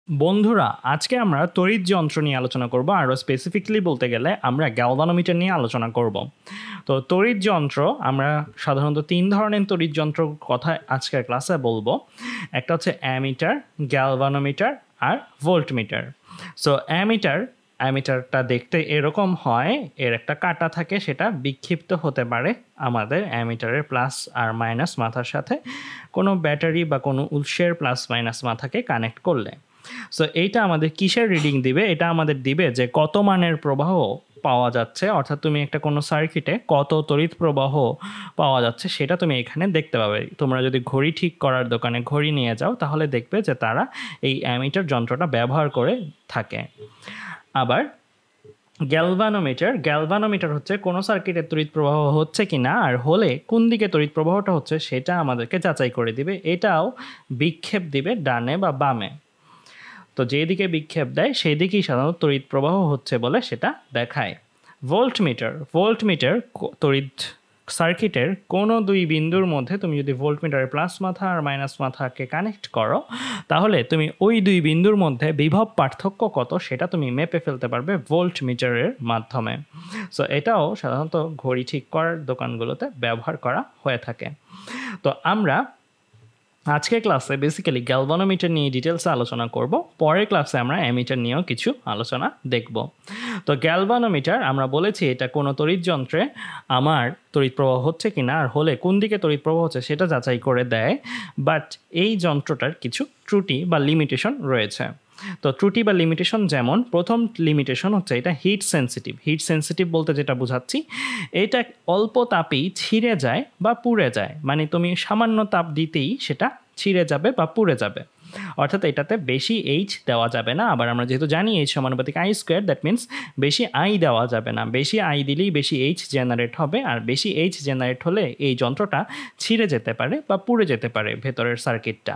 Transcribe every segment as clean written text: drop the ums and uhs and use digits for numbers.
বন্ধুরা, আজকে আমরা তড়িৎ যন্ত্র নিয়ে আলোচনা করব। আরও স্পেসিফিকলি বলতে গেলে আমরা গ্যালভানোমিটার নিয়ে আলোচনা করব। তো তড়িৎ যন্ত্র আমরা সাধারণত তিন ধরনের তড়িৎ যন্ত্র কথা আজকের ক্লাসে বলবো। একটা হচ্ছে অ্যামিটার, গ্যালভানোমিটার আর ভোল্টমিটার। সো অ্যামিটারটা দেখতে এরকম হয়, এর একটা কাঁটা থাকে, সেটা বিক্ষিপ্ত হতে পারে আমাদের অ্যামিটারের প্লাস আর মাইনাস মাথার সাথে কোনো ব্যাটারি বা কোনো উৎসের প্লাস মাইনাস মাথাকে কানেক্ট করলে। সো এইটা আমাদের কিসের রিডিং দিবে? এটা আমাদের দিবে যে কত মানের প্রবাহ পাওয়া যাচ্ছে, অর্থাৎ তুমি একটা কোনো সার্কিটে কত তড়িৎ প্রবাহ পাওয়া যাচ্ছে সেটা তুমি এখানে দেখতে পাবে। তোমরা যদি ঘড়ি ঠিক করার দোকানে ঘড়ি নিয়ে যাও তাহলে দেখবে যে তারা এই অ্যামিটার যন্ত্রটা ব্যবহার করে থাকে। আবার গ্যালভানোমিটার হচ্ছে কোনো সার্কিটের তড়িৎ প্রবাহ হচ্ছে কি না, আর হলে কোন দিকে তড়িৎ প্রবাহটা হচ্ছে সেটা আমাদেরকে যাচাই করে দিবে। এটাও বিক্ষেপ দিবে ডানে বা বামে। তো যেদিকে বিক্ষেপ দেয় সেই দিকেই সাধারণত তড়িৎ প্রবাহ হচ্ছে বলে সেটা দেখায়। ভোল্টমিটার তড়িৎ সার্কিটের কোনো দুই বিন্দুর মধ্যে তুমি যদি ভোল্টমিটারের প্লাস মাথা আর মাইনাস মাথাকে কানেক্ট করো তাহলে তুমি ওই দুই বিন্দুর মধ্যে বিভব পার্থক্য কত সেটা তুমি মেপে ফেলতে পারবে ভোল্টমিটারের মাধ্যমে। সো এটাও সাধারণত ঘড়ি ঠিক করার দোকানগুলোতে ব্যবহার করা হয়ে থাকে। তো আমরা আজকের ক্লাসে বেসিক্যালি গ্যালভানোমিটার নিয়ে ডিটেলসে আলোচনা করব। পরের ক্লাসে আমরা অ্যামিটার নিয়েও কিছু আলোচনা দেখব। তো গ্যালভানোমিটার আমরা বলেছি এটা কোনো তড়িৎ যন্ত্রে আমার তড়িৎ প্রবাহ হচ্ছে কি না, আর হলে কোন দিকে তড়িৎ প্রবাহ হচ্ছে সেটা যাচাই করে দেয়। বাট এই যন্ত্রটার কিছু ত্রুটি বা লিমিটেশন রয়েছে। তো ত্রুটি বা লিমিটেশন, যেমন প্রথম লিমিটেশন হচ্ছে এটা হিট সেন্সিটিভ বলতে যেটা বোঝাচ্ছি, এটা অল্প তাপেই ছিঁড়ে যায় বা পুড়ে যায়। মানে তুমি সামান্য তাপ দিতেই সেটা ছিঁড়ে যাবে বা পুড়ে যাবে। অর্থাৎ এটাতে বেশি এইচ দেওয়া যাবে না। আবার আমরা যেহেতু জানি এইচ সমানুপাতিক আই স্কোয়ার, দ্যাট মিনস বেশি আই দেওয়া যাবে না। বেশি আই দিলেই বেশি এইচ জেনারেট হবে, আর বেশি এইচ জেনারেট হলে এই যন্ত্রটা ছিঁড়ে যেতে পারে বা পুড়ে যেতে পারে ভেতরের সার্কিটটা।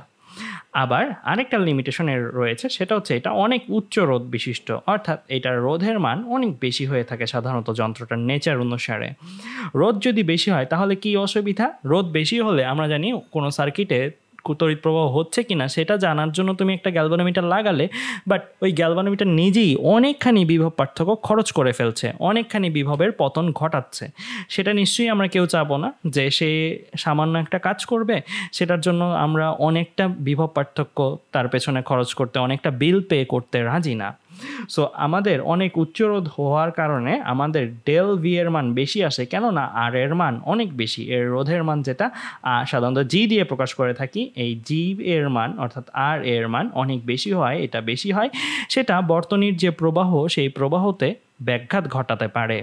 আবার আরেকটা লিমিটেশনের রয়েছে, সেটা হচ্ছে এটা অনেক উচ্চ রোধ বিশিষ্ট, অর্থাৎ এটার রোধের মান অনেক বেশি হয়ে থাকে সাধারণত যন্ত্রটার নেচার অনুসারে। রোধ যদি বেশি হয় তাহলে কি অসুবিধা? রোধ বেশি হলে আমরা জানি কোনো সার্কিটে তড়িৎ প্রবাহ হচ্ছে কিনা সেটা জানার জন্য তুমি একটা গ্যালভানোমিটার লাগালে, বাট ওই গ্যালভানোমিটার নিজেই অনেকখানি বিভব পার্থক্য খরচ করে ফেলছে, অনেকখানি বিভবের পতন ঘটাচ্ছে। সেটা নিশ্চয়ই আমরা কেউ চাবো না যে সে সামান্য একটা কাজ করবে, সেটার জন্য আমরা অনেকটা বিভব পার্থক্য তার পেছনে খরচ করতে, অনেকটা বিল পে করতে রাজি না। সো আমাদের অনেক উচ্চ রোধ হওয়ার কারণে আমাদের ডেল ভি এর মান বেশি আসে, কেননা আর এর মান অনেক বেশি। এর রোধের মান যেটা সাধারণত জি দিয়ে প্রকাশ করে থাকি, এই জি এর মান অর্থাৎ আর এর মান অনেক বেশি হয়। এটা বেশি হয় সেটা বর্তনীর যে প্রবাহ সেই প্রবাহতে ব্যাঘাত ঘটাতে পারে।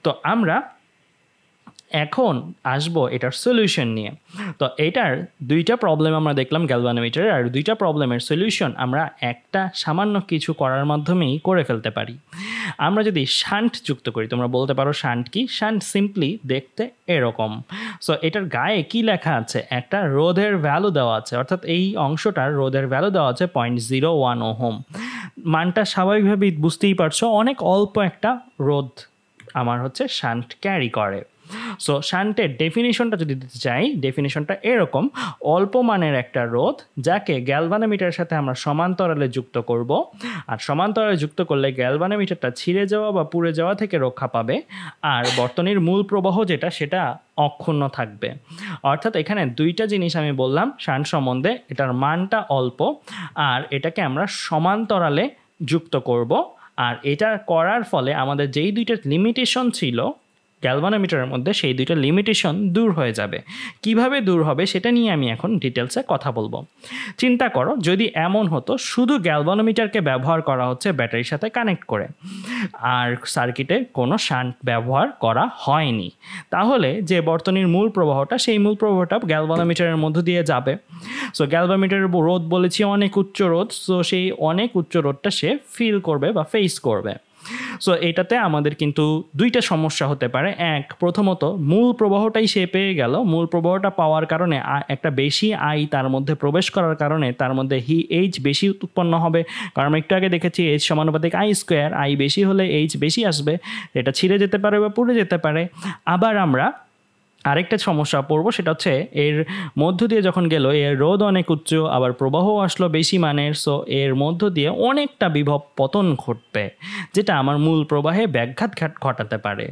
তো আমরা এখন আসবো এটার সলিউশন নিয়ে। তো এটার দুইটা প্রবলেম আমরা দেখলাম গ্যালভানোমিটারের, আর দুইটা প্রবলেমের সলিউশন আমরা একটা সামান্য কিছু করার মাধ্যমেই করে ফেলতে পারি। আমরা যদি শান্ট যুক্ত করি, তোমরা বলতে পারো শান্ট কি? শান্ট সিম্পলি দেখতে এরকম। সো এটার গায়ে কি লেখা আছে? একটা রোধের ভ্যালু দেওয়া আছে, অর্থাৎ এই অংশটার রোধের ভ্যালু দেওয়া আছে 0.01 ওহম। মানটা স্বাভাবিকভাবেই বুঝতেই পারছো, অনেক অল্প একটা রোধ আমার হচ্ছে শান্ট ক্যারি করে। সো শান্টের ডেফিনিশনটা যদি দিতে চাই, ডেফিনিশনটা এরকম: অল্প মানের একটা রোধ যাকে গ্যালভানোমিটারের সাথে আমরা সমান্তরালে যুক্ত করব, আর সমান্তরালে যুক্ত করলে গ্যালভানোমিটারটা ছিঁড়ে যাওয়া বা পুড়ে যাওয়া থেকে রক্ষা পাবে, আর বর্তনীর মূল প্রবাহ যেটা সেটা অক্ষুণ্ণ থাকবে। অর্থাৎ এখানে দুইটা জিনিস আমি বললাম শান্ট সম্বন্ধে, এটার মানটা অল্প, আর এটাকে আমরা সমান্তরালে যুক্ত করব। আর এটা করার ফলে আমাদের যেই দুইটা লিমিটেশন ছিল গ্যালভানোমিটারের মধ্যে, সেই দুইটা লিমিটেশন দূর হয়ে যাবে। কিভাবে দূর হবে সেটা নিয়ে আমি এখন ডিটেলসে কথা বলবো। চিন্তা করো যদি এমন হতো শুধু গ্যালভানোমিটারকে ব্যবহার করা হচ্ছে ব্যাটারির সাথে কানেক্ট করে, আর সার্কিটে কোনো শান্ট ব্যবহার করা হয়নি, তাহলে যে বর্তনীর মূল প্রবাহটা, সেই মূল প্রবাহটা গ্যালভানোমিটারের মধ্য দিয়ে যাবে। সো গ্যালভানোমিটারের রোধ বলেছি অনেক উচ্চ রোধ, সো সেই অনেক উচ্চ রোধটা সে ফিল করবে বা ফেস করবে। সো এটাতে আমাদের কিন্তু দুইটা সমস্যা হতে পারে। এক, প্রথমত মূল প্রবাহটাই সে পেয়ে গেল, মূল প্রবাহটা পাওয়ার কারণে একটা বেশি আই তার মধ্যে প্রবেশ করার কারণে তার মধ্যে এইচ বেশি উৎপন্ন হবে, কারণ আমরা একটু আগে দেখেছি এইচ সমানুপাতিক আই স্কোয়ার, আই বেশি হলে এইচ বেশি আসবে, এটা ছিঁড়ে যেতে পারে বা পুড়ে যেতে পারে। আবার আমরা আরেকটা সমস্যা পড়বো, সেটা হচ্ছে এর মধ্য দিয়ে যখন গেল এর রোধ অনেক উচ্চ, আবার প্রবাহ আসলো বেশি মানের, সো এর মধ্য দিয়ে অনেকটা বিভব পতন ঘটবে, যেটা আমার মূল প্রবাহে ব্যাঘাত ঘটাতে পারে।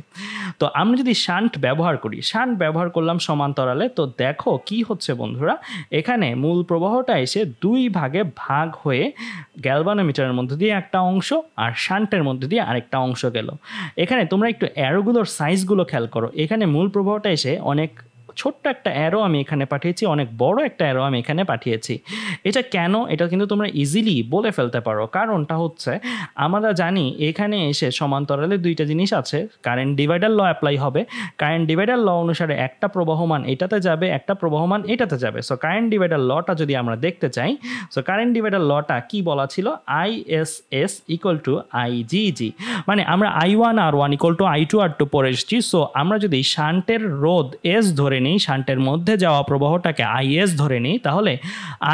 তো আমরা যদি শান্ট ব্যবহার করি, শান্ট ব্যবহার করলাম সমান্তরালে, তো দেখো কি হচ্ছে বন্ধুরা, এখানে মূল প্রবাহটা এসে দুই ভাগে ভাগ হয়ে গ্যালভানোমিটারের মধ্যে দিয়ে একটা অংশ আর শান্টের মধ্যে দিয়ে আরেকটা অংশ গেল। এখানে তোমরা একটু অ্যারোগুলোর সাইজগুলো খেয়াল করো, এখানে মূল প্রবাহটা এসে অনেক ছোট্ট একটা অ্যারো আমি এখানে পাঠিয়েছি, অনেক বড় একটা অ্যারো আমি এখানে পাঠিয়েছি। এটা কেন, এটা কিন্তু তোমরা ইজিলি বলে ফেলতে পারো। কারণটা হচ্ছে আমরা জানি এখানে এসে সমান্তরালে দুইটা জিনিস আছে, কারেন্ট ডিভাইডার ল অ্যাপ্লাই হবে। কারেন্ট ডিভাইডার ল অনুসারে একটা প্রবাহমান এটাতে যাবে, একটা প্রবাহমান এটাতে যাবে। সো কারেন্ট ডিভাইডার লটা যদি আমরা দেখতে চাই, সো কারেন্ট ডিভাইডার লটা কি বলা ছিল, ISS ইকুয়াল টু IgG, মানে আমরা I1 R1 equal to I2 R2 পড়ে এসেছি। সো আমরা যদি শান্টের রোধ S ধরে নিই, শান্টের মধ্যে যাওয়া প্রবাহটাকে IS ধরে নিই, তাহলে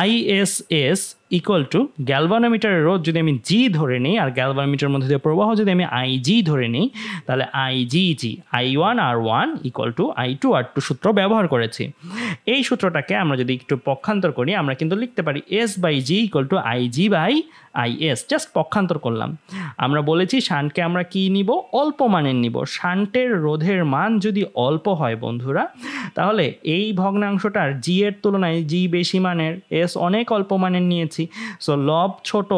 ISS ইকুয়াল টু গ্যালভানোমিটারের রোধ যদি আমি G ধরে নিই আর গ্যালভানোমিটারের মধ্যে দিয়ে প্রবাহ যদি আমি IG ধরে নিই, তাহলে IgG, I1 R1 equal to I2 R2 সূত্র ব্যবহার করেছি। এই সূত্রটাকে আমরা যদি একটু পক্ষান্তর করি, আমরা কিন্তু লিখতে পারি S/G equal to IG/IS, just পক্ষান্তর করলাম। আমরা বলেছি শান্টকে আমরা কি নিব, অল্প মানের নিব। শান্টের রোধের মান যদি অল্প হয় বন্ধুরা, তাহলে এই ভগ্নাংশটার জি এর তুলনায় জি বেশি মানের, এস অনেক অল্প মানের নিয়েছি, সো লব ছোট।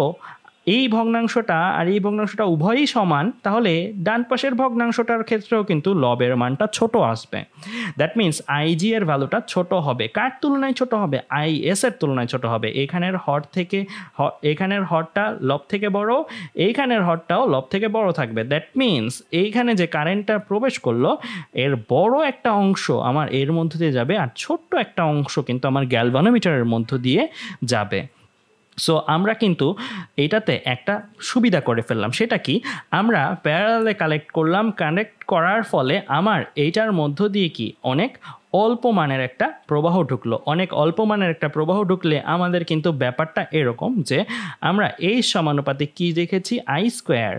এই ভগ্নাংশটা আর এই ভগ্নাংশটা উভয়ই সমান, তাহলে ডান পাশের ভগ্নাংশটার ক্ষেত্রেও কিন্তু লবের মানটা ছোট আসবে। দ্যাট মিনস আইজি এর ভ্যালুটা ছোট হবে। কার তুলনায় ছোট হবে? IS এর তুলনায় ছোট হবে। এখানের হর থেকে এখানের হরটা লব থেকে বড়, এইখানের হরটাও লব থেকে বড় থাকবে। দ্যাট মিনস এইখানে যে কারেন্টটা প্রবেশ করলো এর বড় একটা অংশ আমার এর মধ্য দিয়ে যাবে, আর ছোট্ট একটা অংশ কিন্তু আমার গ্যালভানোমিটারের মধ্য দিয়ে যাবে। সো আমরা কিন্তু এটাতে একটা সুবিধা করে ফেললাম, সেটা কি, আমরা প্যারালালে কানেক্ট করার ফলে আমার এইটার মধ্য দিয়ে কি অনেক অল্প মানের একটা প্রবাহ ঢুকলো। অনেক অল্প মানের একটা প্রবাহ ঢুকলে আমাদের কিন্তু ব্যাপারটা এরকম যে আমরা এই সমানুপাতিক কি দেখেছি, I²।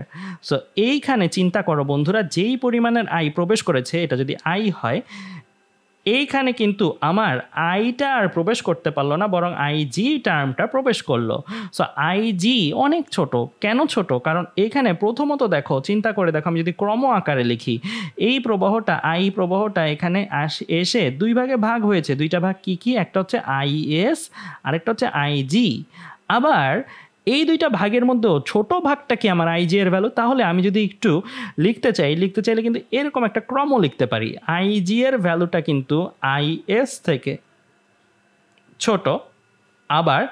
সো এইখানে চিন্তা করো বন্ধুরা, যেই পরিমাণের I প্রবেশ করেছে, এটা যদি I হয়, এইখানে কিন্তু আমার আইটা আর প্রবেশ করতে পারলো না, বরং IG টার্মটা প্রবেশ করলো। সো IG অনেক ছোট। কেন ছোট? কারণ এখানে প্রথমত দেখো, চিন্তা করে দেখো, আমি যদি ক্রম আকারে লিখি, এই প্রবাহটা I প্রবাহটা এখানে এসে দুই ভাগে ভাগ হয়েছে। দুইটা ভাগ কি কি? একটা হচ্ছে IS, আরেকটা হচ্ছে IG। আবার এই দুইটা ভাগের মধ্যেও ছোট ভাগটা কি আমার IG এর ভ্যালু। তাহলে আমি যদি একটু লিখতে চাইলে কিন্তু এরকম একটা ক্রম লিখতে পারি। IG এর ভ্যালুটা কিন্তু IS থেকে ছোট, আবার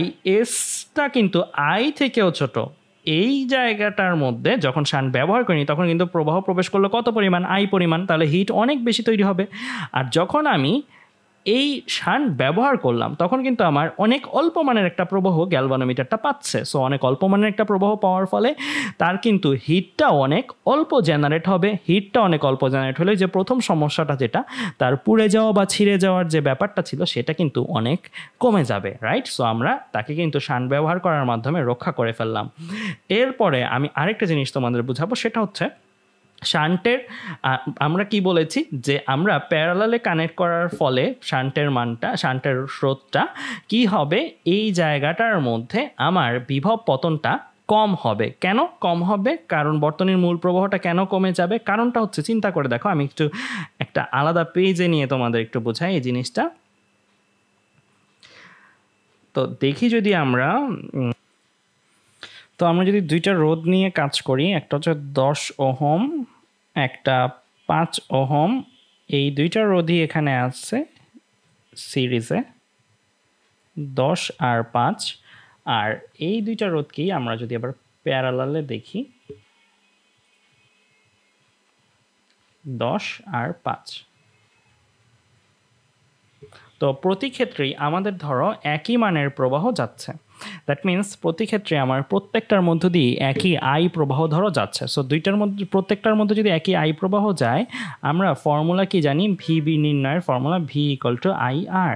ISটা কিন্তু I থেকেও ছোট। এই জায়গাটার মধ্যে যখন শান্ট ব্যবহার করিনি, তখন কিন্তু প্রবাহ প্রবেশ করলো কত পরিমাণ? I পরিমাণ। তাহলে হিট অনেক বেশি তৈরি হবে। আর যখন আমি এই শান্ট ব্যবহার করলাম, তখন কিন্তু আমার অনেক অল্প মানের একটা প্রবাহ গ্যালভানোমিটারটা পাচ্ছে। সো অনেক অল্প মানের একটা প্রবাহ পাওয়ার ফলে তার কিন্তু হিটটা অনেক অল্প জেনারেট হবে। হিটটা অনেক অল্প জেনারেট হলে যে প্রথম সমস্যাটা, যেটা তার পুড়ে যাওয়া বা ছিঁড়ে যাওয়ার যে ব্যাপারটা ছিল, সেটা কিন্তু অনেক কমে যাবে, রাইট? সো আমরা তাকে কিন্তু শান্ট ব্যবহার করার মাধ্যমে রক্ষা করে ফেললাম। এরপরে আমি আরেকটা জিনিস তোমাদের বুঝাবো, সেটা হচ্ছে শান্টের আমরা কি বলেছি, যে আমরা প্যারালালে কানেক্ট করার ফলে শান্টের মানটা, শান্টের স্রোতটা কি হবে, এই জায়গাটার মধ্যে আমার বিভব পতনটা কম হবে। কেন কম হবে? কারণ বর্তনীর মূল প্রবাহটা কেন কমে যাবে? কারণটা হচ্ছে, চিন্তা করে দেখো, আমি একটু একটা আলাদা পেজে নিয়ে তোমাদের একটু বোঝাই এই জিনিসটা। তো দেখি, যদি আমরা যদি দুইটা রোধ নিয়ে কাজ করি, একটা হচ্ছে 10 ওহম, একটা 5 ওহম। এই দুইটা রোধই এখানে আছে সিরিজে, 10 আর 5। আর এই দুইটা রোধকেই আমরা যদি আবার প্যারালালে দেখি, 10 আর 5। তো প্রতি ক্ষেত্রেই আমাদের ধরো একই মানের প্রবাহ যাচ্ছে। দ্যাট মিনস প্রতি ক্ষেত্রে আমার প্রত্যেকটার মধ্য দিয়ে একই I প্রবাহ ধরো যাচ্ছে। সো দুইটার মধ্যে, প্রত্যেকটার মধ্যে যদি একই I প্রবাহ যায়, আমরা ফর্মুলা কি জানি, VB নির্ণয়ের ফর্মুলা V = IR।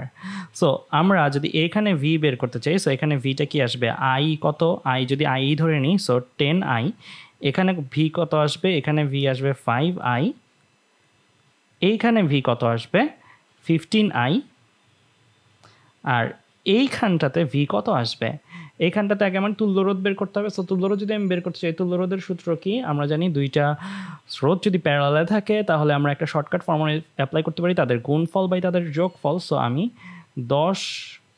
সো আমরা যদি এখানে V বের করতে চাই, সো এখানে Vটা কি আসবে, I কত, I যদি I ধরে নিই, সো 10I। এখানে V কত আসবে, এখানে V আসবে 5I। এইখানে ভি কত আসবে 15i, আর এইখানটাতে ভি কত আসবে, এইখানটাতে আগে আমার তুল্যরোধ বের করতে হবে। সো তুল্যরোধ যদি আমি বের করতে চাই, তুল্যরোধের সূত্র কি আমরা জানি, দুইটা রোধ যদি প্যারালালে থাকে তাহলে আমরা একটা শর্টকাট ফর্মুলা অ্যাপ্লাই করতে পারি, তাদের গুণফল বাই তাদের যোগফল। সো আমি 10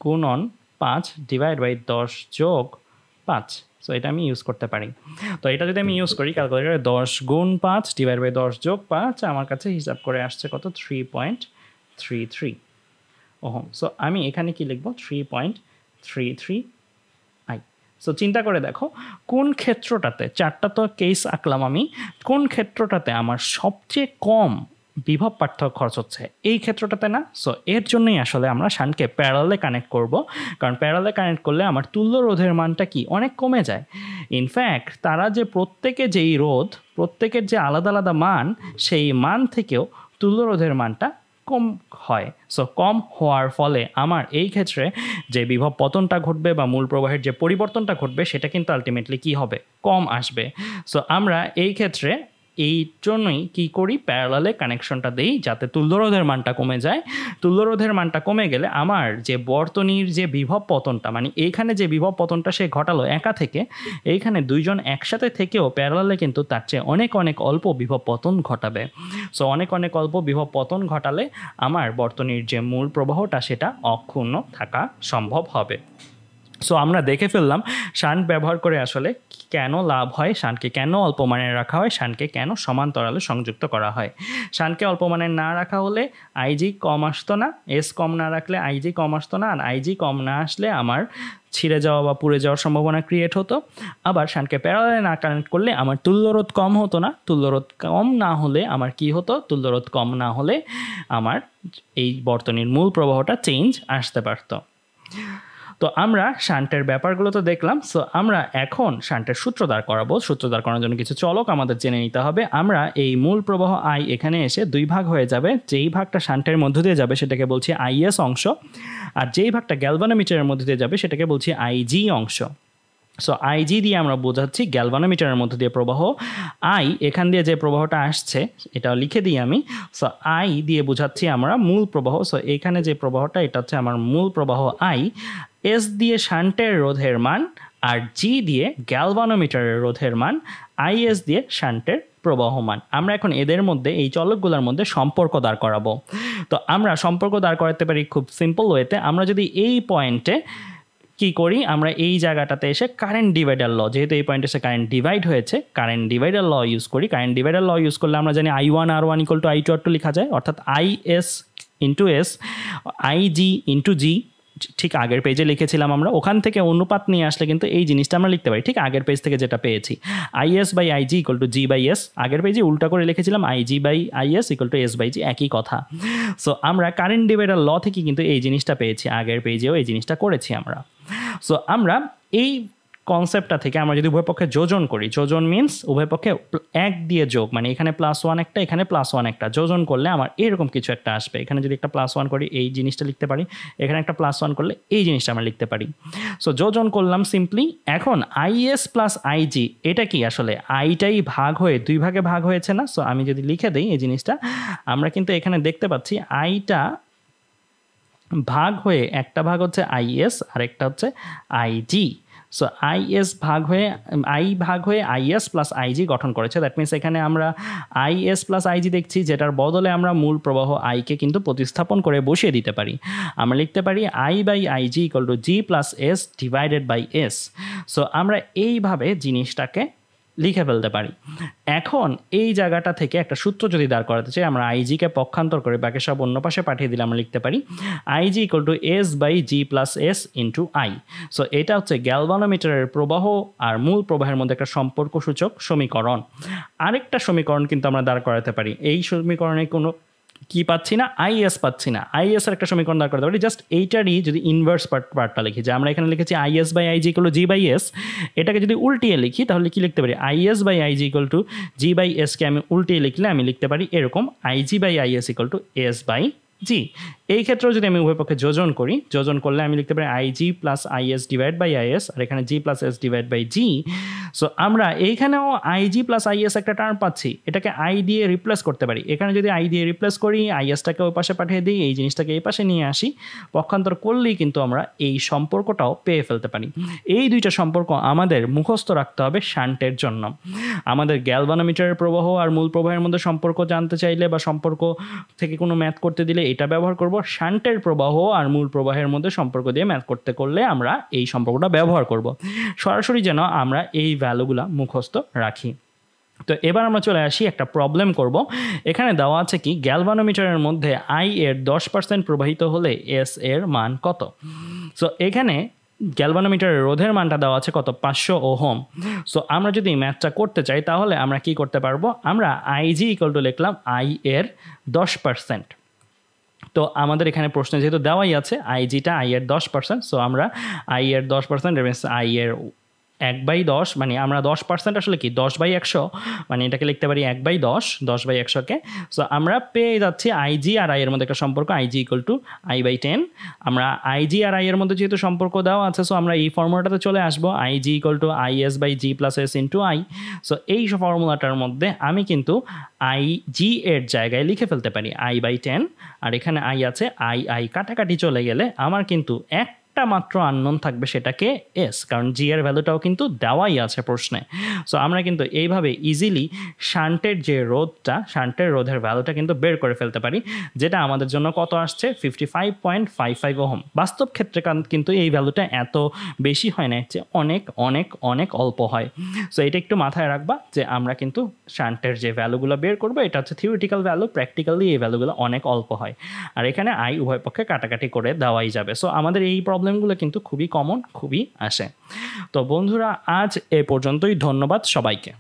গুণন 5 ডিভাইড বাই 10 যোগ 5, সো এটা আমি ইউজ করতে পারি। তো এটা যদি আমি ইউজ করি ক্যালকুলেটারে, 10 গুণ 5 ডিভাইড বাই 10 যোগ 5, আমার কাছে হিসাব করে আসছে কত 3.33 ওহম। সো আমি এখানে কি লিখবো 3.33 আই। সো চিন্তা করে দেখো কোন ক্ষেত্রটাতে, চারটা তো কেস আঁকলাম আমি, কোন ক্ষেত্রটাতে আমার সবচেয়ে কম বিভব পার্থক্য খরচ হচ্ছে, এই ক্ষেত্রটাতে না। সো এর জন্যই আসলে আমরা শান্টকে প্যারালালে কানেক্ট করব, কারণ প্যারালালে কানেক্ট করলে আমার তুল্য রোধের মানটা কি অনেক কমে যায়। ইনফ্যাক্ট তারা যে প্রত্যেকে যেই রোধ, প্রত্যেকের যে আলাদা আলাদা মান, সেই মান থেকেও তুল্য রোধের মানটা কম হয়। সো কম হওয়ার ফলে আমার এই ক্ষেত্রে যে বিভব পতনটা ঘটবে বা মূল প্রবাহের যে পরিবর্তনটা ঘটবে সেটা কিন্তু আলটিমেটলি কি হবে, কম আসবে। সো আমরা এই ক্ষেত্রে এই জন্যই কী করি, প্যারালালে কানেকশনটা দিই যাতে তুল্যরোধের মানটা কমে যায়। তুল্যরোধের মানটা কমে গেলে আমার যে বর্তনীর যে বিভব পতনটা, মানে এইখানে যে বিভব পতনটা সে ঘটালো একা থেকে, এইখানে দুইজন একসাথে থেকেও প্যারালালে কিন্তু তার চেয়ে অনেক অনেক অল্প বিভব পতন ঘটাবে। সো অনেক অনেক অল্প বিভব পতন ঘটালে আমার বর্তনীর যে মূল প্রবাহটা সেটা অক্ষুণ্ণ থাকা সম্ভব হবে। সো আমরা দেখে ফেললাম শান্ট ব্যবহার করে আসলে কেন লাভ হয়, শান্টকে কেন অল্প মানের রাখা হয়, শান্টকে কেন সমান্তরালে সংযুক্ত করা হয়। শান্টকে অল্প মানের না রাখা হলে আইজি কম আসতো না, এস কম না রাখলে আইজি কম আসতো না, আর আইজি কম না আসলে আমার ছিঁড়ে যাওয়া বা পুড়ে যাওয়ার সম্ভাবনা ক্রিয়েট হতো। আবার শান্টকে প্যারালালে না কানেক্ট করলে আমার তুল্যরোধ কম হতো না, তুল্যরোধ কম না হলে আমার কি হতো, তুল্যরোধ কম না হলে আমার এই বর্তনীর মূল প্রবাহটা চেঞ্জ আসতে পারতো। তো আমরা শান্টের ব্যাপারগুলো তো দেখলাম। সো আমরা এখন শান্টের সূত্র দাঁড় করাবো। সূত্র দাঁড় করানোর জন্য কিছু চলক আমাদের জেনে নিতে হবে। আমরা এই মূল প্রবাহ আই এখানে এসে দুই ভাগ হয়ে যাবে, যেই ভাগটা শান্টের মধ্য দিয়ে যাবে সেটাকে বলছি আইএস অংশ, আর যেই ভাগটা গ্যালভানোমিটারের মধ্য দিয়ে যাবে সেটাকে বলছি আইজি অংশ। সো আইজি দিয়ে আমরা বোঝাচ্ছি গ্যালভানোমিটারের মধ্য দিয়ে প্রবাহ, আই এখান দিয়ে যে প্রবাহটা আসছে এটাও লিখে দিই আমি। সো আই দিয়ে বোঝাচ্ছি আমরা মূল প্রবাহ। সো এখানে যে প্রবাহটা এটা হচ্ছে আমার মূল প্রবাহ আই, এস দিয়ে শান্টের রোধের মান, আর জি দিয়ে গ্যালভানোমিটারের রোধের মান, আইএস দিয়ে শান্টের প্রবাহমান। আমরা এখন এদের মধ্যে, এই চলকগুলোর মধ্যে সম্পর্ক দাঁড় করাবো। তো আমরা সম্পর্ক দাঁড় করাতে পারি খুব সিম্পল ওয়েতে। আমরা যদি এই পয়েন্টে কি করি, আমরা এই জায়গাটাতে এসে কারেন্ট ডিভাইডার ল, যেহেতু এই পয়েন্টে এসে কারেন্ট ডিভাইড হয়েছে, কারেন্ট ডিভাইডার ল ইউজ করি। কারেন্ট ডিভাইডার ল ইউজ করলে আমরা জানি I1 R1 = I2 R2 লেখা যায়, অর্থাৎ IS into S, IG into G, ঠিক আগের পেজে লিখেছিলাম আমরা, ওখান থেকে অনুপাত নিয়ে আসলে কিন্তু এই জিনিসটা আমরা লিখতে পারি, ঠিক আগের পেজ থেকে যেটা পেয়েছি, IS by IG = G by S. আগের পেজে উল্টা করে লিখেছিলাম IG by IS = S by G, একই কথা। সো আমরা কারেন্ট ডিভাইডার ল থেকে কিন্তু এই জিনিসটা পেয়েছি, আগের পেজেও এই জিনিসটা করেছি আমরা। সো আমরা এই কনসেপ্টটা থেকে আমরা যদি উভয় পক্ষে যোজন করি, যোজন মিনস উভয় পক্ষে এক দিয়ে যোগ, মানে এখানে +1 একটা, এখানে +1 একটা, যোজন করলে আমার এরকম কিছু একটা আসবে। এখানে যদি একটা +1 করি এই জিনিসটা লিখতে পারি, এখানে একটা +1 করলে এই জিনিসটা আমরা লিখতে পারি। সো যোজন করলাম সিম্পলি। এখন IS প্লাস IG, এটা কি আসলে আইটাই ভাগ হয়ে দুই ভাগে ভাগ হয়েছে না? সো আমি যদি লিখে দিই এই জিনিসটা, আমরা কিন্তু এখানে দেখতে পাচ্ছি আইটা ভাগ হয়ে, একটা ভাগ হচ্ছে IS আর একটা হচ্ছে IG। সো IS ভাগ হয়ে, I ভাগ হয়ে IS প্লাস IG গঠন করেছে। দ্যাট মিনস এখানে আমরা IS প্লাস IG দেখছি, যেটার বদলে আমরা মূল প্রবাহ আইকে কিন্তু প্রতিস্থাপন করে বসিয়ে দিতে পারি। আমরা লিখতে পারি I by IG = G plus S divided by S। So আমরা এইভাবে জিনিসটাকে লিখে ফেলতে পারি। এখন এই জায়গাটা থেকে একটা সূত্র যদি দাঁড় করাতে চাই, আমরা আইজিকে পক্ষান্তর করে বাকি সব অন্য পাশে পাঠিয়ে দিলে আমরা লিখতে পারি IG = S by G plus S into I। So এটা হচ্ছে গ্যালভানোমিটারের প্রবাহ আর মূল প্রবাহের মধ্যে একটা সম্পর্ক সূচক সমীকরণ। আরেকটা সমীকরণ কিন্তু আমরা দাঁড় করাতে পারি। এই সমীকরণে কোনো কি পাচ্ছি না, IS পাচ্ছি না। IS এর একটা সমীকরণ দাঁড় করতে পারি, জাস্ট এইটারই যদি ইনভার্স পার্টটা লিখি, যে আমরা এখানে লিখেছি IS by IG = G by S, এটাকে যদি উল্টিয়ে লিখি তাহলে কি লিখতে পারি, IS by IG = G by S কে আমি উল্টিয়ে লিখলে আমি লিখতে পারি এরকম IG by IS = S by G। এই ক্ষেত্রেও যদি আমি উভয় পক্ষে যোজন করি, যোজন করলে আমি লিখতে পারি IG plus IS divide by IS, আর এখানে G plus S divide by G। So আমরা এইখানেও আইজি প্লাস আইএস একটা টার্ম পাচ্ছি, এটাকে আই দিয়ে রিপ্লেস করতে পারি। এখানে যদি আই দিয়ে রিপ্লেস করি, আইএসটাকে ওই পাশে পাঠিয়ে দিই, এই জিনিসটাকে এই পাশে নিয়ে আসি, পক্ষান্তর করলেই কিন্তু আমরা এই সম্পর্কটাও পেয়ে ফেলতে পারি। এই দুইটা সম্পর্ক আমাদের মুখস্থ রাখতে হবে শান্টের জন্য। আমাদের গ্যালভানোমিটারের প্রবাহ আর মূল প্রবাহের মধ্যে সম্পর্ক জানতে চাইলে বা সম্পর্ক থেকে কোনো ম্যাথ করতে দিলে এটা ব্যবহার করব। শান্টের প্রবাহ আর মূল প্রবাহের মধ্যে সম্পর্ক দিয়ে ম্যাথ করতে করলে আমরা এই সম্পর্কটা ব্যবহার করব। সরাসরি যেন আমরা এই ভ্যালুগুলা মুখস্থ রাখি। তো এবার আমরা চলে আসি, একটা প্রবলেম করব। এখানে দেওয়া আছে কি, গ্যালভানোমিটারের মধ্যে আই এর 10% প্রবাহিত হলে এস এর মান কত। সো এখানে গ্যালভানোমিটারের রোধের মানটা দেওয়া আছে কত, 500 ওহম। সো আমরা যদি ম্যাথটা করতে চাই তাহলে আমরা কি করতে পারবো, আমরা আইজি ইকুয়াল টু লিখলাম আই এর 10%। তো আমাদের এখানে প্রশ্নে যেহেতু দেওয়াই আছে আইজিটা আই এর 10%, সো আমরা আই এর 10% আই এর 1/10, মানে আমরা 10% আসলে কি 10/100, মানে এটাকে লিখতে পারি 1/10, 10/100কে। সো আমরা পেয়ে যাচ্ছি আইজি আর আই এর মধ্যে একটা সম্পর্ক, আইজি ইকুয়াল টু I/10। আমরা আইজি আর আই এর মধ্যে যেহেতু সম্পর্ক দেওয়া আছে, সো আমরা এই ফর্মুলাটাতে চলে আসবো, IG equal to IS by G plus S into I. So এই ফর্মুলাটার মধ্যে আমি কিন্তু আইজি এর জায়গায় লিখে ফেলতে পারি I/10, আর এখানে আই আছে, আই কাটাকাটি চলে গেলে আমার কিন্তু একটা মাত্র আননোন থাকবে, সেটাকে এস, কারণ জি এর ভ্যালুটাও কিন্তু দেওয়াই আছে প্রশ্নে। সো আমরা কিন্তু এইভাবে ইজিলি শান্টের যে রোধটা, শান্টের রোধের ভ্যালুটা কিন্তু বের করে ফেলতে পারি, যেটা আমাদের জন্য কত আসছে, 55.55 ওহম। বাস্তব ক্ষেত্রে কিন্তু এই ভ্যালুটা এত বেশি হয় না, যে অনেক অনেক অনেক অল্প হয়। সো এটা একটু মাথায় রাখবা যে আমরা কিন্তু শান্টের যে ভ্যালুগুলো বের করবো এটা হচ্ছে থিওরিটিক্যাল ভ্যালু, প্র্যাকটিক্যালি এই ভ্যালুগুলো অনেক অল্প হয়। আর এখানে আই উভয় পক্ষে কাটাকাটি করে দেওয়াই যাবে। সো আমাদের এই প্রবলেমগুলো কিন্তু খুবই কমন, খুবই আসে। তো বন্ধুরা, আজ এ পর্যন্তই। ধন্যবাদ সবাইকে।